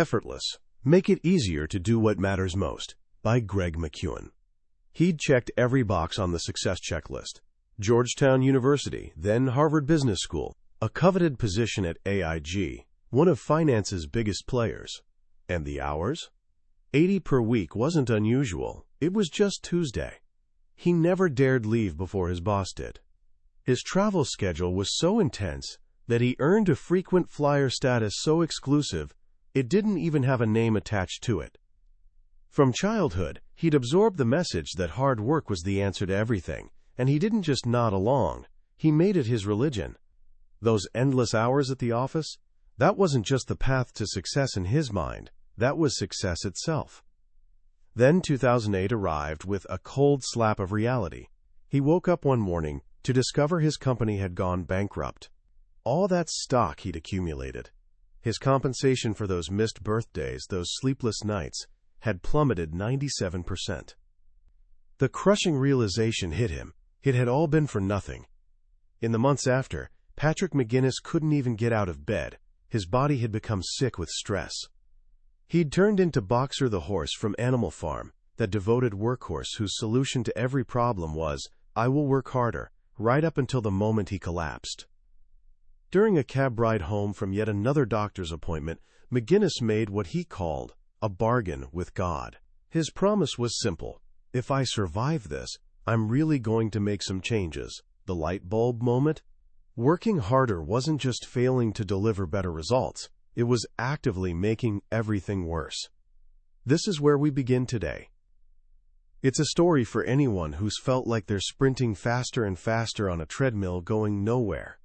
Effortless. Make it easier to do what matters most, by Greg McKeown. He'd checked every box on the success checklist. Georgetown University, then Harvard Business School, a coveted position at AIG, one of finance's biggest players. And the hours? 80 per week wasn't unusual. It was just Tuesday. He never dared leave before his boss did. His travel schedule was so intense that he earned a frequent flyer status so exclusive it didn't even have a name attached to it. From childhood, he'd absorbed the message that hard work was the answer to everything, and he didn't just nod along, he made it his religion. Those endless hours at the office, that wasn't just the path to success in his mind, that was success itself. Then 2008 arrived with a cold slap of reality. He woke up one morning to discover his company had gone bankrupt. All that stock he'd accumulated, his compensation for those missed birthdays, those sleepless nights, had plummeted 97%. The crushing realization hit him. It had all been for nothing. In the months after, Patrick McGinnis couldn't even get out of bed. His body had become sick with stress. He'd turned into Boxer the horse from Animal Farm, that devoted workhorse whose solution to every problem was, "I will work harder," right up until the moment he collapsed. During a cab ride home from yet another doctor's appointment, McGinnis made what he called a bargain with God. His promise was simple. If I survive this, I'm really going to make some changes. The light bulb moment? Working harder wasn't just failing to deliver better results. It was actively making everything worse. This is where we begin today. It's a story for anyone who's felt like they're sprinting faster and faster on a treadmill going nowhere.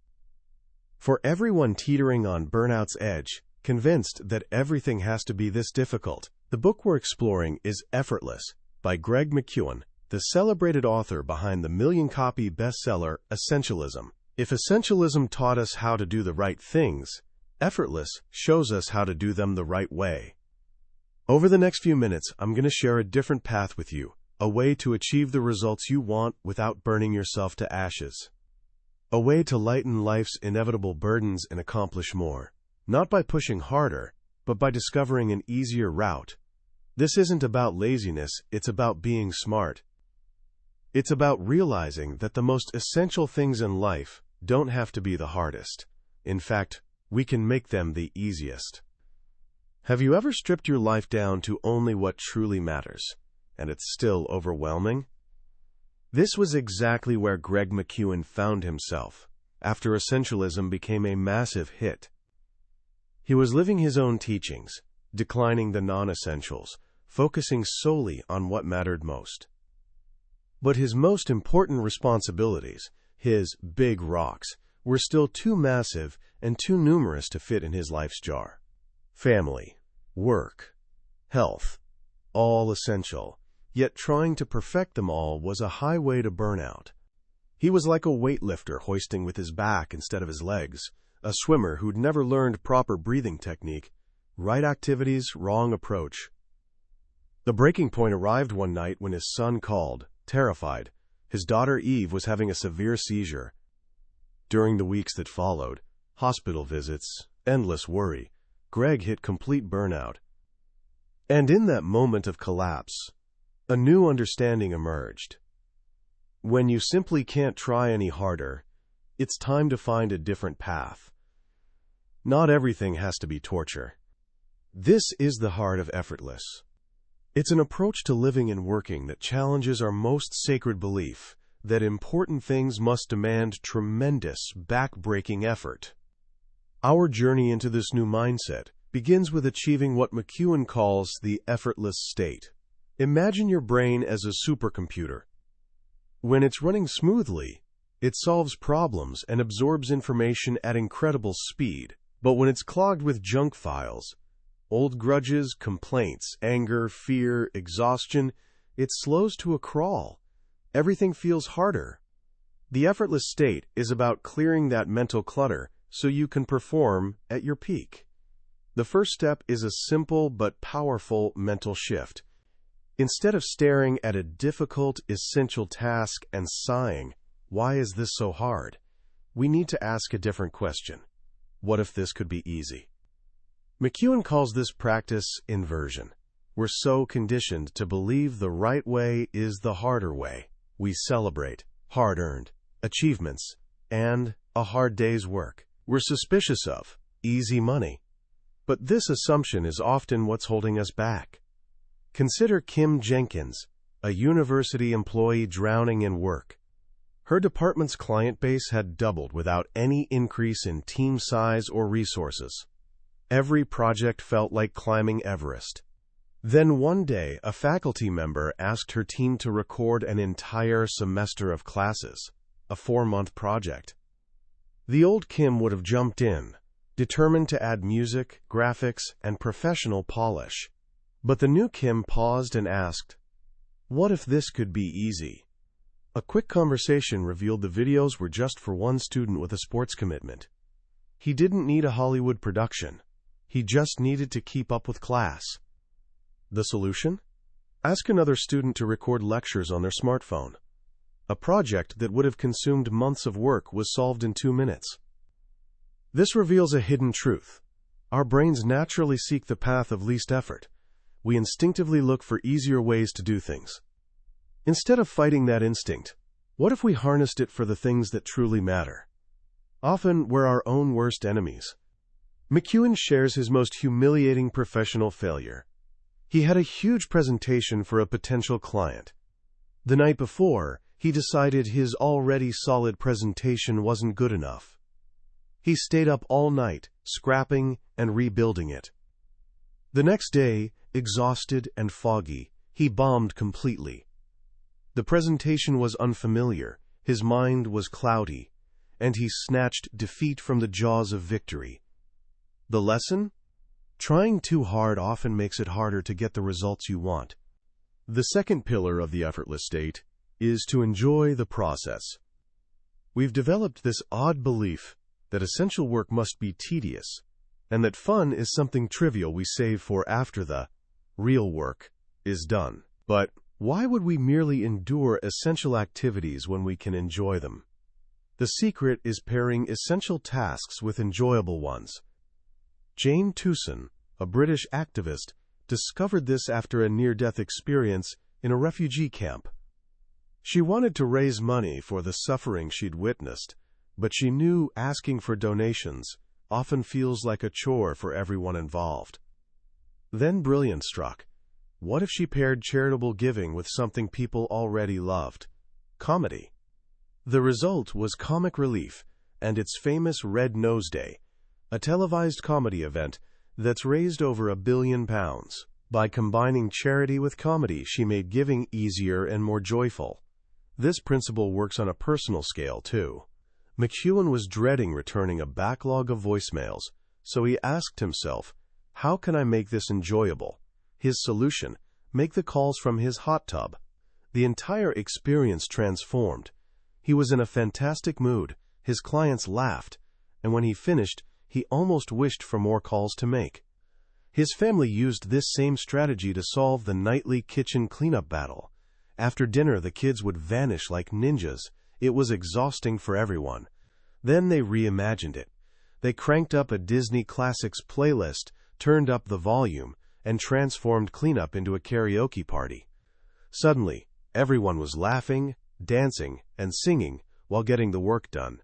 For everyone teetering on burnout's edge, convinced that everything has to be this difficult, the book we're exploring is Effortless, by Greg McKeown, the celebrated author behind the million-copy bestseller Essentialism. If Essentialism taught us how to do the right things, Effortless shows us how to do them the right way. Over the next few minutes, I'm going to share a different path with you, a way to achieve the results you want without burning yourself to ashes. A way to lighten life's inevitable burdens and accomplish more, not by pushing harder, but by discovering an easier route. This isn't about laziness, it's about being smart. It's about realizing that the most essential things in life don't have to be the hardest. In fact, we can make them the easiest. Have you ever stripped your life down to only what truly matters, and it's still overwhelming? This was exactly where Greg McKeown found himself, after Essentialism became a massive hit. He was living his own teachings, declining the non-essentials, focusing solely on what mattered most. But his most important responsibilities, his big rocks, were still too massive and too numerous to fit in his life's jar. Family, work, health, all essential, yet trying to perfect them all was a highway to burnout. He was like a weightlifter hoisting with his back instead of his legs, a swimmer who'd never learned proper breathing technique. Right activities, wrong approach. The breaking point arrived one night when his son called, terrified. His daughter Eve was having a severe seizure. During the weeks that followed, hospital visits, endless worry, Greg hit complete burnout. And in that moment of collapse, a new understanding emerged. When you simply can't try any harder, it's time to find a different path. Not everything has to be torture. This is the heart of Effortless. It's an approach to living and working that challenges our most sacred belief that important things must demand tremendous, back-breaking effort. Our journey into this new mindset begins with achieving what McKeown calls the effortless state. Imagine your brain as a supercomputer. When it's running smoothly, it solves problems and absorbs information at incredible speed. But when it's clogged with junk files, old grudges, complaints, anger, fear, exhaustion, it slows to a crawl. Everything feels harder. The effortless state is about clearing that mental clutter so you can perform at your peak. The first step is a simple but powerful mental shift. Instead of staring at a difficult, essential task and sighing, "Why is this so hard?" we need to ask a different question. What if this could be easy? McKeown calls this practice inversion. We're so conditioned to believe the right way is the harder way. We celebrate hard-earned achievements and a hard day's work. We're suspicious of easy money. But this assumption is often what's holding us back. Consider Kim Jenkins, a university employee drowning in work. Her department's client base had doubled without any increase in team size or resources. Every project felt like climbing Everest. Then one day, a faculty member asked her team to record an entire semester of classes, a 4-month project. The old Kim would have jumped in, determined to add music, graphics, and professional polish. But the new Kim paused and asked, "What if this could be easy?" A quick conversation revealed the videos were just for one student with a sports commitment. He didn't need a Hollywood production. He just needed to keep up with class. The solution? Ask another student to record lectures on their smartphone. A project that would have consumed months of work was solved in 2 minutes. This reveals a hidden truth. Our brains naturally seek the path of least effort. We instinctively look for easier ways to do things. Instead of fighting that instinct, what if we harnessed it for the things that truly matter? Often, we're our own worst enemies. McKeown shares his most humiliating professional failure. He had a huge presentation for a potential client. The night before, he decided his already solid presentation wasn't good enough. He stayed up all night, scrapping and rebuilding it. The next day, exhausted and foggy, he bombed completely. The presentation was unfamiliar, his mind was cloudy, and he snatched defeat from the jaws of victory. The lesson? Trying too hard often makes it harder to get the results you want. The second pillar of the effortless state is to enjoy the process. We've developed this odd belief that essential work must be tedious, and that fun is something trivial we save for after the real work is done. But why would we merely endure essential activities when we can enjoy them? The secret is pairing essential tasks with enjoyable ones. Jane Tucson, a British activist, discovered this after a near-death experience in a refugee camp. She wanted to raise money for the suffering she'd witnessed, but she knew asking for donations often feels like a chore for everyone involved. Then brilliance struck. What if she paired charitable giving with something people already loved? Comedy. The result was Comic Relief and its famous Red Nose Day, a televised comedy event that's raised over £1 billion. By combining charity with comedy, she made giving easier and more joyful. This principle works on a personal scale, too. McKeown was dreading returning a backlog of voicemails, so he asked himself, how can I make this enjoyable? His solution, make the calls from his hot tub. The entire experience transformed. He was in a fantastic mood, his clients laughed, and when he finished, he almost wished for more calls to make. His family used this same strategy to solve the nightly kitchen cleanup battle. After dinner, the kids would vanish like ninjas. It was exhausting for everyone. Then they reimagined it. They cranked up a Disney Classics playlist, turned up the volume, and transformed cleanup into a karaoke party. Suddenly, everyone was laughing, dancing, and singing while getting the work done.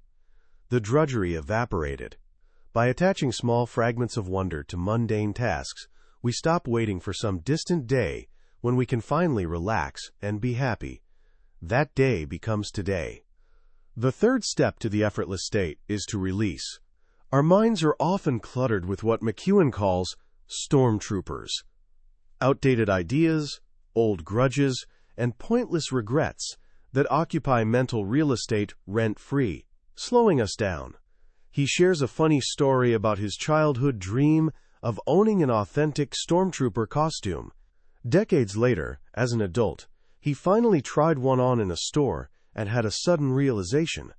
The drudgery evaporated. By attaching small fragments of wonder to mundane tasks, we stop waiting for some distant day when we can finally relax and be happy. That day becomes today. The third step to the effortless state is to release. Our minds are often cluttered with what McKeown calls stormtroopers. Outdated ideas, old grudges, and pointless regrets that occupy mental real estate rent-free, slowing us down. He shares a funny story about his childhood dream of owning an authentic stormtrooper costume. Decades later, as an adult, he finally tried one on in a store and had a sudden realization.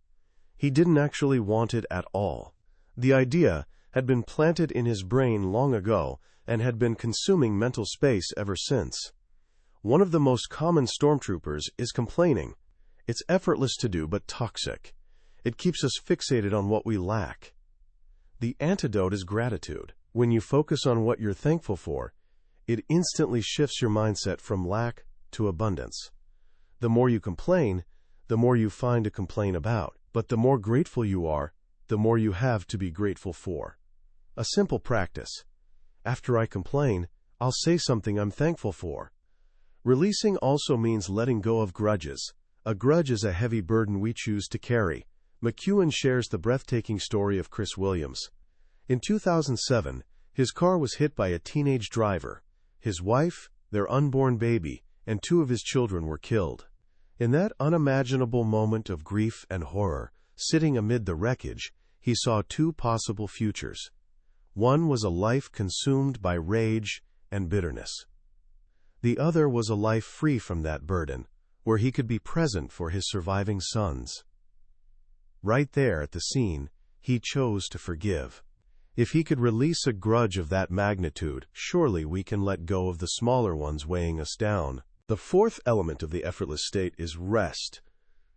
He didn't actually want it at all. The idea had been planted in his brain long ago and had been consuming mental space ever since. One of the most common stormtroopers is complaining. It's effortless to do, but toxic. It keeps us fixated on what we lack. The antidote is gratitude. When you focus on what you're thankful for, it instantly shifts your mindset from lack to abundance. The more you complain, the more you find to complain about. But the more grateful you are, the more you have to be grateful for. A simple practice. After I complain, I'll say something I'm thankful for. Releasing also means letting go of grudges. A grudge is a heavy burden we choose to carry. McKeown shares the breathtaking story of Chris Williams. In 2007, his car was hit by a teenage driver. His wife, their unborn baby, and 2 of his children were killed. In that unimaginable moment of grief and horror, sitting amid the wreckage, he saw 2 possible futures. One was a life consumed by rage and bitterness. The other was a life free from that burden, where he could be present for his surviving sons. Right there at the scene, he chose to forgive. If he could release a grudge of that magnitude, surely we can let go of the smaller ones weighing us down. The 4th element of the effortless state is rest.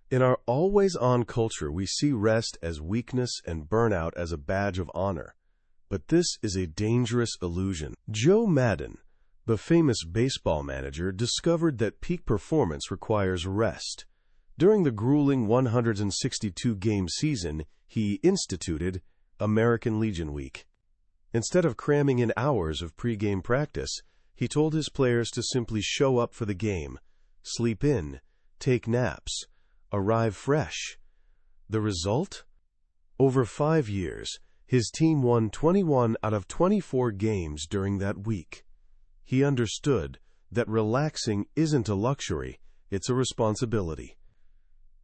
In our always-on culture, we see rest as weakness and burnout as a badge of honor. But this is a dangerous illusion. Joe Madden, the famous baseball manager, discovered that peak performance requires rest. During the grueling 162-game season, he instituted American Legion Week. Instead of cramming in hours of pre-game practice, he told his players to simply show up for the game, sleep in, take naps, arrive fresh. The result? Over 5 years, his team won 21 out of 24 games during that week. He understood that relaxing isn't a luxury, it's a responsibility.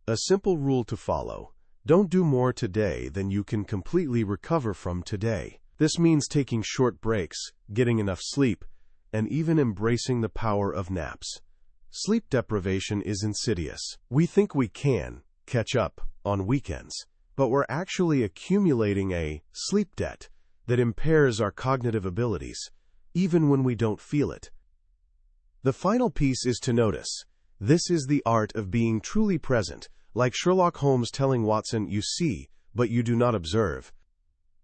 A simple rule to follow: don't do more today than you can completely recover from today. This means taking short breaks, getting enough sleep, and even embracing the power of naps. Sleep deprivation is insidious. We think we can catch up on weekends, but we're actually accumulating a sleep debt that impairs our cognitive abilities, even when we don't feel it. The final piece is to notice. This is the art of being truly present, like Sherlock Holmes telling Watson, "You see, but you do not observe."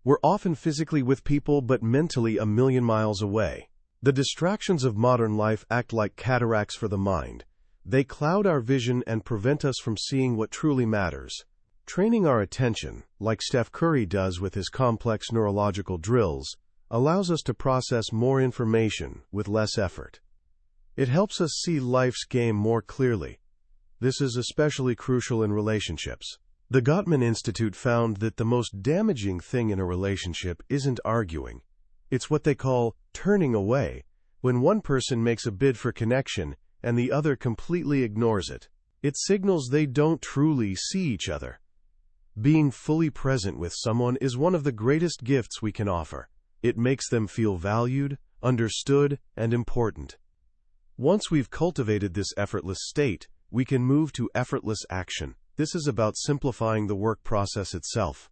We're often physically with people, but mentally a million miles away. The distractions of modern life act like cataracts for the mind. They cloud our vision and prevent us from seeing what truly matters. Training our attention, like Steph Curry does with his complex neurological drills, allows us to process more information with less effort. It helps us see life's game more clearly. This is especially crucial in relationships. The Gottman Institute found that the most damaging thing in a relationship isn't arguing. It's what they call turning away, when one person makes a bid for connection and the other completely ignores it. It signals they don't truly see each other. Being fully present with someone is one of the greatest gifts we can offer. It makes them feel valued, understood, and important. Once we've cultivated this effortless state, we can move to effortless action. This is about simplifying the work process itself.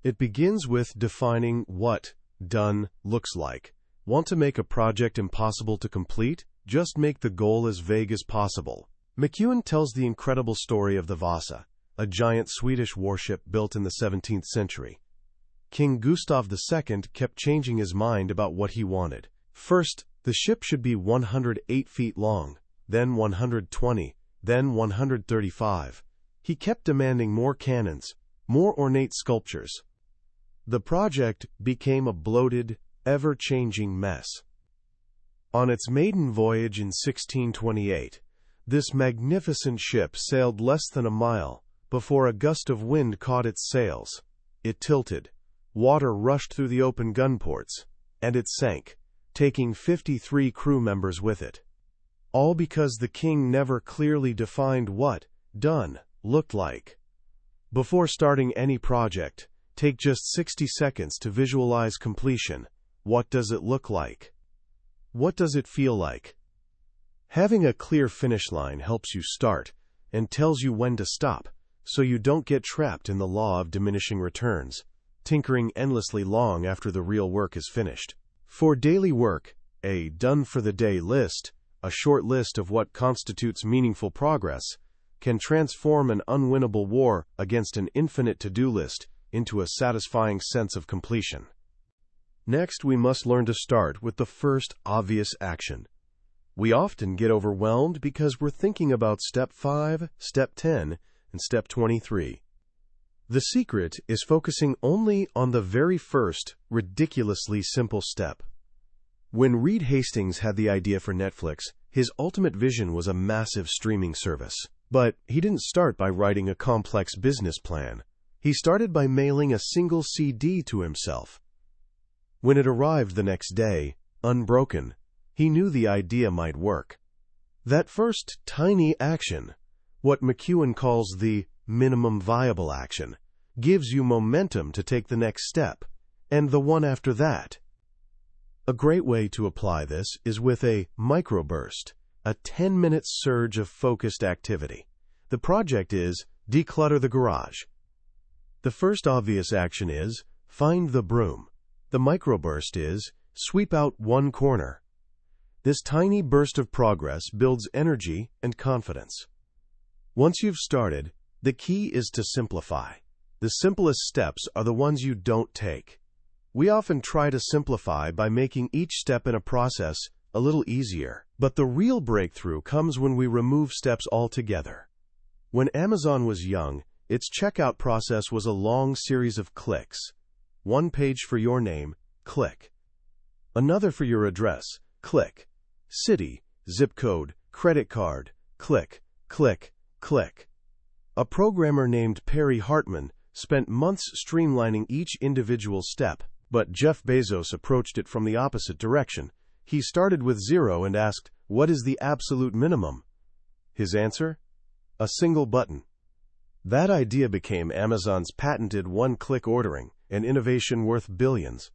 It begins with defining what done looks like. Want to make a project impossible to complete? Just make the goal as vague as possible. McKeown tells the incredible story of the Vasa, a giant Swedish warship built in the 17th century. King Gustav II kept changing his mind about what he wanted. First, the ship should be 108 feet long, then 120, then 135. He kept demanding more cannons, more ornate sculptures. The project became a bloated, ever-changing mess. On its maiden voyage in 1628, this magnificent ship sailed less than a mile before a gust of wind caught its sails. It tilted, water rushed through the open gun ports, and it sank, taking 53 crew members with it. All because the king never clearly defined what done looked like. Before starting any project, take just 60 seconds to visualize completion. What does it look like? What does it feel like? Having a clear finish line helps you start and tells you when to stop, so you don't get trapped in the law of diminishing returns, tinkering endlessly long after the real work is finished. For daily work, a done-for-the-day list, a short list of what constitutes meaningful progress, can transform an unwinnable war against an infinite to-do list into a satisfying sense of completion. Next, we must learn to start with the first obvious action. We often get overwhelmed because we're thinking about step 5, step 10, and step 23. The secret is focusing only on the very first, ridiculously simple step. When Reed Hastings had the idea for Netflix, his ultimate vision was a massive streaming service. But he didn't start by writing a complex business plan. He started by mailing a single CD to himself. When it arrived the next day, unbroken, he knew the idea might work. That first tiny action, what McKeown calls the minimum viable action, gives you momentum to take the next step, and the one after that. A great way to apply this is with a microburst, a 10-minute surge of focused activity. The project is declutter the garage. The first obvious action is find the broom. The microburst is sweep out one corner. This tiny burst of progress builds energy and confidence. Once you've started, the key is to simplify. The simplest steps are the ones you don't take. We often try to simplify by making each step in a process a little easier. But the real breakthrough comes when we remove steps altogether. When Amazon was young, its checkout process was a long series of clicks. One page for your name, click. Another for your address, click. City, zip code, credit card, click, click, click. A programmer named Perry Hartman spent months streamlining each individual step, but Jeff Bezos approached it from the opposite direction. He started with 0 and asked, "What is the absolute minimum?" His answer? A single button. That idea became Amazon's patented one-click ordering, an innovation worth billions.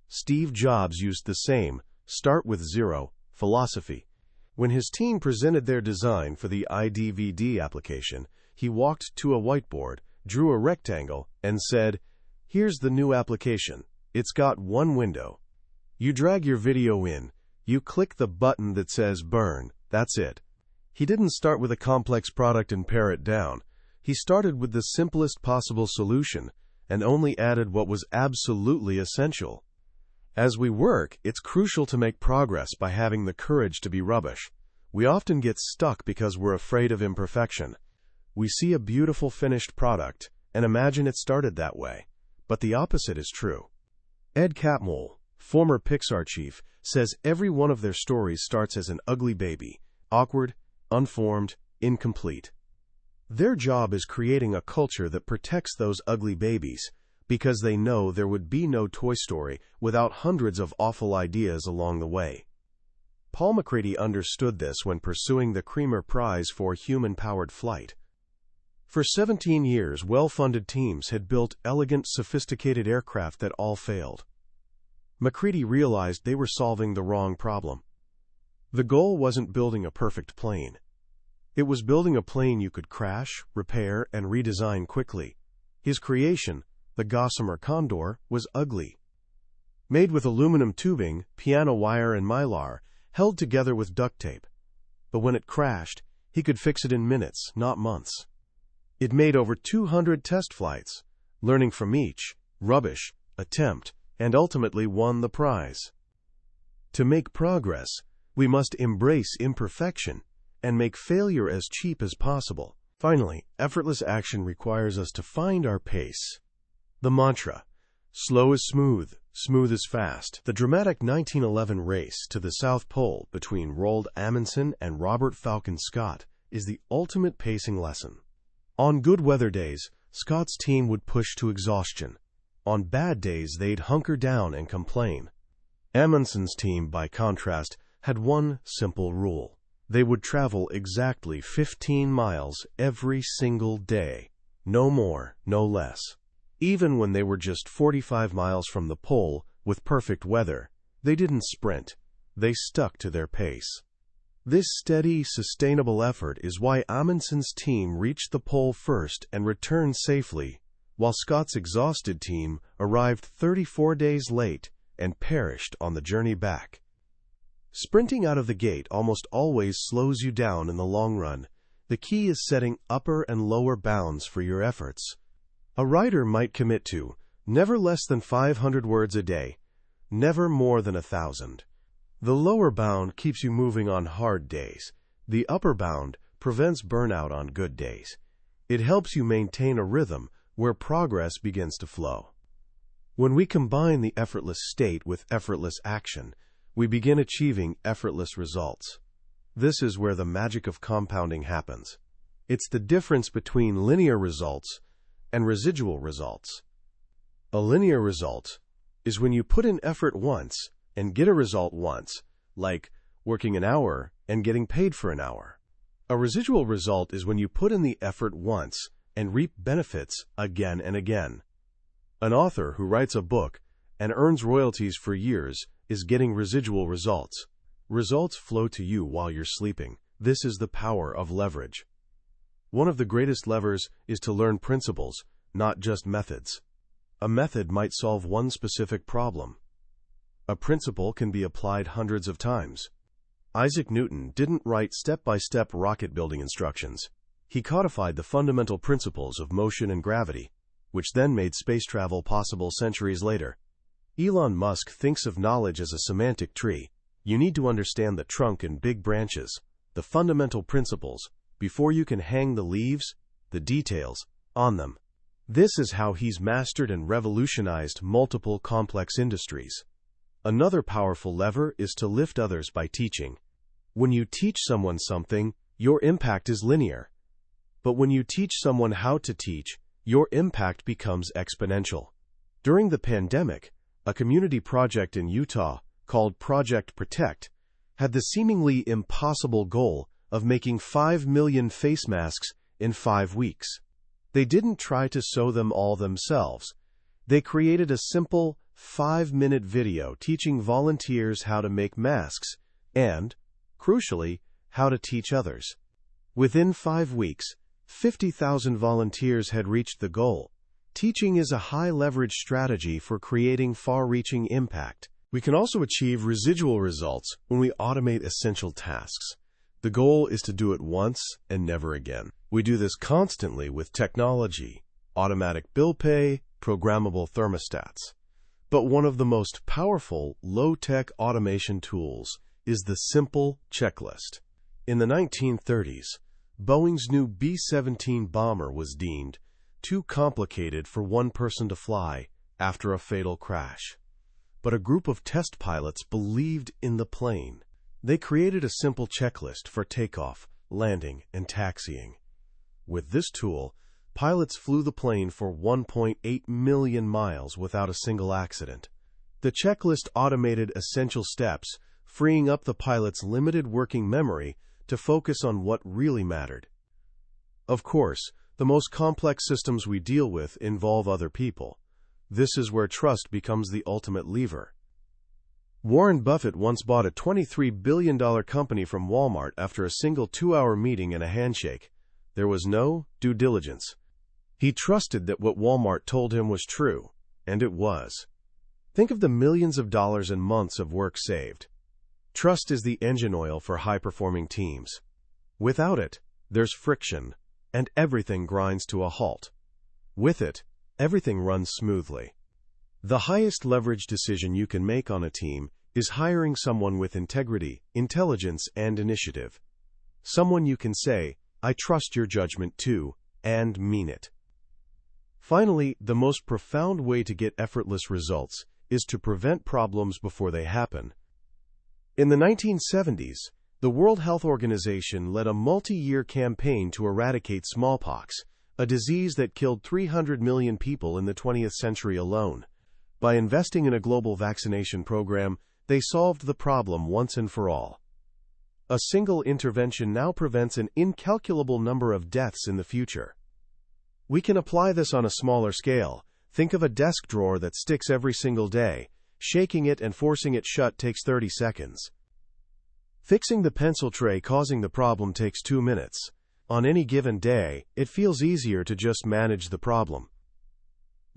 Steve Jobs used the same start with 0 philosophy. When his team presented their design for the iDVD application, he walked to a whiteboard, drew a rectangle, and said, "Here's the new application. It's got one window. You drag your video in, you click the button that says burn, that's it." He didn't start with a complex product and pare it down. He started with the simplest possible solution and only added what was absolutely essential. As we work, it's crucial to make progress by having the courage to be rubbish. We often get stuck because we're afraid of imperfection. We see a beautiful finished product and imagine it started that way, but the opposite is true. Ed Catmull, former Pixar chief, says every one of their stories starts as an ugly baby, awkward, unformed, incomplete. Their job is creating a culture that protects those ugly babies, because they know there would be no Toy Story without hundreds of awful ideas along the way. Paul McCready understood this when pursuing the Creamer Prize for human-powered flight. For 17 years, well-funded teams had built elegant, sophisticated aircraft that all failed. McCready realized they were solving the wrong problem. The goal wasn't building a perfect plane. It was building a plane you could crash, repair, and redesign quickly. His creation, the Gossamer Condor, was ugly. Made with aluminum tubing, piano wire, and mylar, held together with duct tape. But when it crashed, he could fix it in minutes, not months. It made over 200 test flights, learning from each rubbish attempt, and ultimately won the prize. To make progress, we must embrace imperfection and make failure as cheap as possible. Finally, effortless action requires us to find our pace. The mantra, slow is smooth, smooth is fast. The dramatic 1911 race to the South Pole between Roald Amundsen and Robert Falcon Scott is the ultimate pacing lesson. On good weather days, Scott's team would push to exhaustion. On bad days, they'd hunker down and complain. Amundsen's team, by contrast, had one simple rule. They would travel exactly 15 miles every single day. No more, no less. Even when they were just 45 miles from the pole, with perfect weather, they didn't sprint. They stuck to their pace. This steady, sustainable effort is why Amundsen's team reached the pole first and returned safely, while Scott's exhausted team arrived 34 days late and perished on the journey back. Sprinting out of the gate almost always slows you down in the long run. The key is setting upper and lower bounds for your efforts. A writer might commit to never less than 500 words a day, never more than 1,000. The lower bound keeps you moving on hard days. The upper bound prevents burnout on good days. It helps you maintain a rhythm where progress begins to flow. When we combine the effortless state with effortless action, we begin achieving effortless results. This is where the magic of compounding happens. It's the difference between linear results and residual results. A linear result is when you put in effort once and get a result once, like working an hour and getting paid for an hour. A residual result is when you put in the effort once and reap benefits again and again. An author who writes a book and earns royalties for years is getting residual results. Results flow to you while you're sleeping. This is the power of leverage. One of the greatest levers is to learn principles, not just methods. A method might solve one specific problem. A principle can be applied hundreds of times. Isaac Newton didn't write step-by-step rocket-building instructions. He codified the fundamental principles of motion and gravity, which then made space travel possible centuries later. Elon Musk thinks of knowledge as a semantic tree. You need to understand the trunk and big branches, the fundamental principles, before you can hang the leaves, the details, on them. This is how he's mastered and revolutionized multiple complex industries. Another powerful lever is to lift others by teaching. When you teach someone something, your impact is linear. But when you teach someone how to teach, your impact becomes exponential. During the pandemic, a community project in Utah called Project Protect had the seemingly impossible goal of making 5 million face masks in 5 weeks. They didn't try to sew them all themselves. They created a simple 5-minute video teaching volunteers how to make masks and, crucially, how to teach others. Within 5 weeks, 50,000 volunteers had reached the goal. Teaching is a high-leverage strategy for creating far-reaching impact. We can also achieve residual results when we automate essential tasks. The goal is to do it once and never again. We do this constantly with technology, automatic bill pay, programmable thermostats. But one of the most powerful low-tech automation tools is the simple checklist. In the 1930s, Boeing's new B-17 bomber was deemed too complicated for one person to fly after a fatal crash. But a group of test pilots believed in the plane. They created a simple checklist for takeoff, landing, and taxiing. With this tool, pilots flew the plane for 1.8 million miles without a single accident. The checklist automated essential steps, freeing up the pilot's limited working memory to focus on what really mattered. Of course, the most complex systems we deal with involve other people. This is where trust becomes the ultimate lever. Warren Buffett once bought a $23 billion company from Walmart after a single 2-hour meeting and a handshake. There was no due diligence. He trusted that what Walmart told him was true, and it was. Think of the millions of dollars and months of work saved. Trust is the engine oil for high-performing teams. Without it, there's friction, and everything grinds to a halt. With it, everything runs smoothly. The highest leverage decision you can make on a team is hiring someone with integrity, intelligence, and initiative. Someone you can say, "I trust your judgment too," and mean it. Finally, the most profound way to get effortless results is to prevent problems before they happen. In the 1970s, the World Health Organization led a multi-year campaign to eradicate smallpox, a disease that killed 300 million people in the 20th century alone. By investing in a global vaccination program, they solved the problem once and for all. A single intervention now prevents an incalculable number of deaths in the future. We can apply this on a smaller scale. Think of a desk drawer that sticks every single day. Shaking it and forcing it shut takes 30 seconds. Fixing the pencil tray causing the problem takes 2 minutes. On any given day, it feels easier to just manage the problem.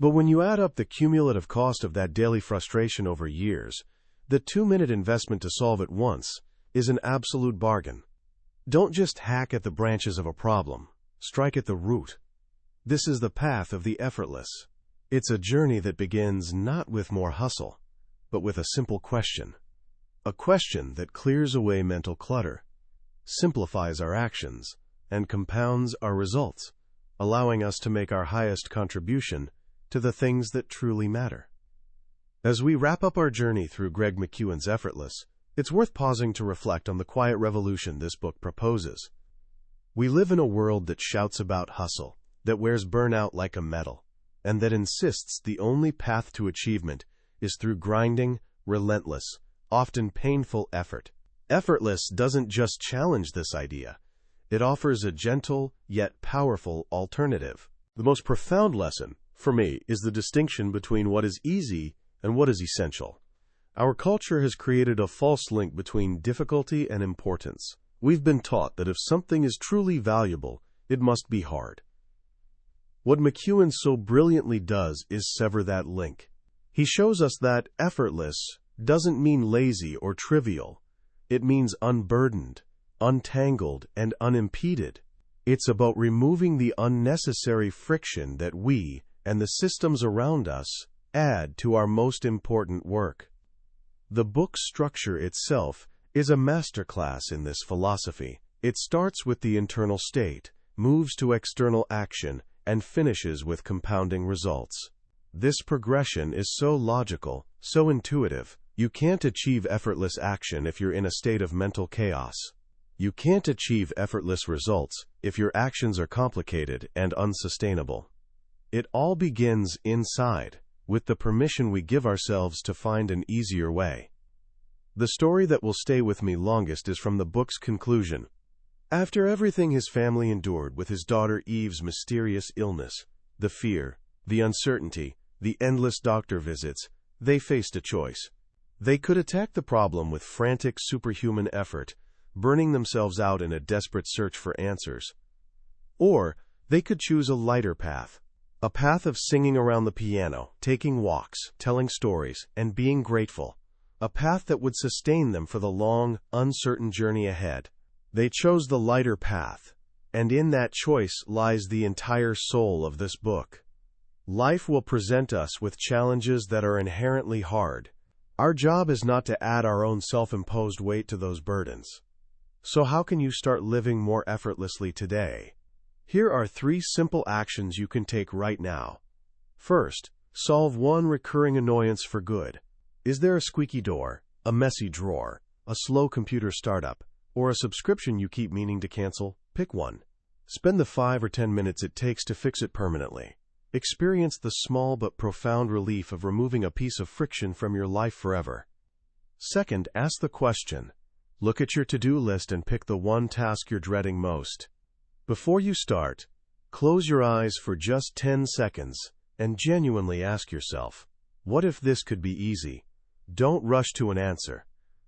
But when you add up the cumulative cost of that daily frustration over years, the 2-minute investment to solve it once is an absolute bargain. Don't just hack at the branches of a problem. Strike at the root. This is the path of the effortless. It's a journey that begins not with more hustle, but with a simple question. A question that clears away mental clutter, simplifies our actions, and compounds our results, allowing us to make our highest contribution to the things that truly matter. As we wrap up our journey through Greg McKeown's Effortless, it's worth pausing to reflect on the quiet revolution this book proposes. We live in a world that shouts about hustle, that wears burnout like a medal, and that insists the only path to achievement is through grinding, relentless, often painful effort. Effortless doesn't just challenge this idea. It offers a gentle, yet powerful alternative. The most profound lesson, for me, is the distinction between what is easy and what is essential. Our culture has created a false link between difficulty and importance. We've been taught that if something is truly valuable, it must be hard. What McKeown so brilliantly does is sever that link. He shows us that effortless doesn't mean lazy or trivial. It means unburdened, untangled, and unimpeded. It's about removing the unnecessary friction that we and the systems around us add to our most important work. The book's structure itself is a masterclass in this philosophy. It starts with the internal state, moves to external action, and finishes with compounding results. This progression is so logical, so intuitive. You can't achieve effortless action if you're in a state of mental chaos. You can't achieve effortless results if your actions are complicated and unsustainable. It all begins inside, with the permission we give ourselves to find an easier way. The story that will stay with me longest is from the book's conclusion. After everything his family endured with his daughter Eve's mysterious illness, the fear, the uncertainty, the endless doctor visits, they faced a choice. They could attack the problem with frantic superhuman effort, burning themselves out in a desperate search for answers. Or they could choose a lighter path. A path of singing around the piano, taking walks, telling stories, and being grateful. A path that would sustain them for the long, uncertain journey ahead. They chose the lighter path, and in that choice lies the entire soul of this book. Life will present us with challenges that are inherently hard. Our job is not to add our own self-imposed weight to those burdens. So how can you start living more effortlessly today? Here are 3 simple actions you can take right now. First, solve one recurring annoyance for good. Is there a squeaky door, a messy drawer, a slow computer startup, or a subscription you keep meaning to cancel? Pick one. Spend the 5 or 10 minutes it takes to fix it permanently. Experience the small but profound relief of removing a piece of friction from your life forever. Second, ask the question. Look at your to-do list and pick the one task you're dreading most. Before you start, close your eyes for just 10 seconds and genuinely ask yourself, what if this could be easy? Don't rush to an answer.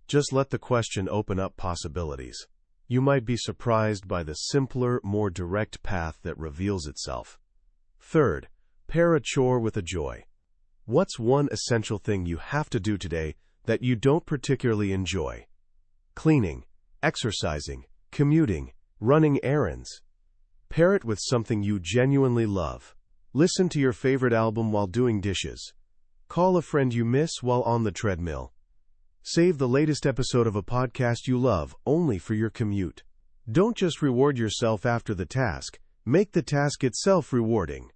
Just let the question open up possibilities. You might be surprised by the simpler, more direct path that reveals itself. Third, pair a chore with a joy. What's one essential thing you have to do today that you don't particularly enjoy? Cleaning, exercising, commuting, running errands. Pair it with something you genuinely love. Listen to your favorite album while doing dishes. Call a friend you miss while on the treadmill. Save the latest episode of a podcast you love only for your commute. Don't just reward yourself after the task, make the task itself rewarding.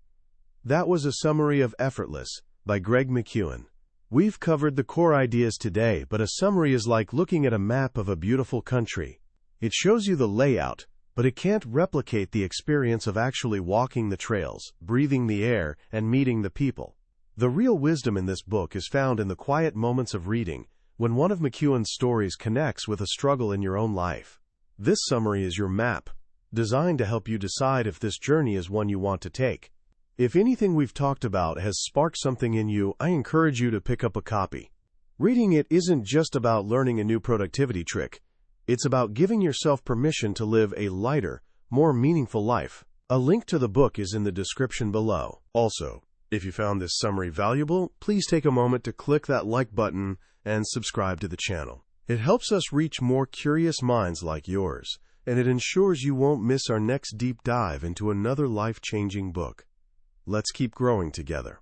That was a summary of Effortless by Greg McKeown. We've covered the core ideas today, but a summary is like looking at a map of a beautiful country. It shows you the layout, but it can't replicate the experience of actually walking the trails, breathing the air, and meeting the people. The real wisdom in this book is found in the quiet moments of reading, when one of McKeown's stories connects with a struggle in your own life. This summary is your map, designed to help you decide if this journey is one you want to take. If anything we've talked about has sparked something in you, I encourage you to pick up a copy. Reading it isn't just about learning a new productivity trick. It's about giving yourself permission to live a lighter, more meaningful life. A link to the book is in the description below. Also, if you found this summary valuable, please take a moment to click that like button and subscribe to the channel. It helps us reach more curious minds like yours, and it ensures you won't miss our next deep dive into another life-changing book. Let's keep growing together.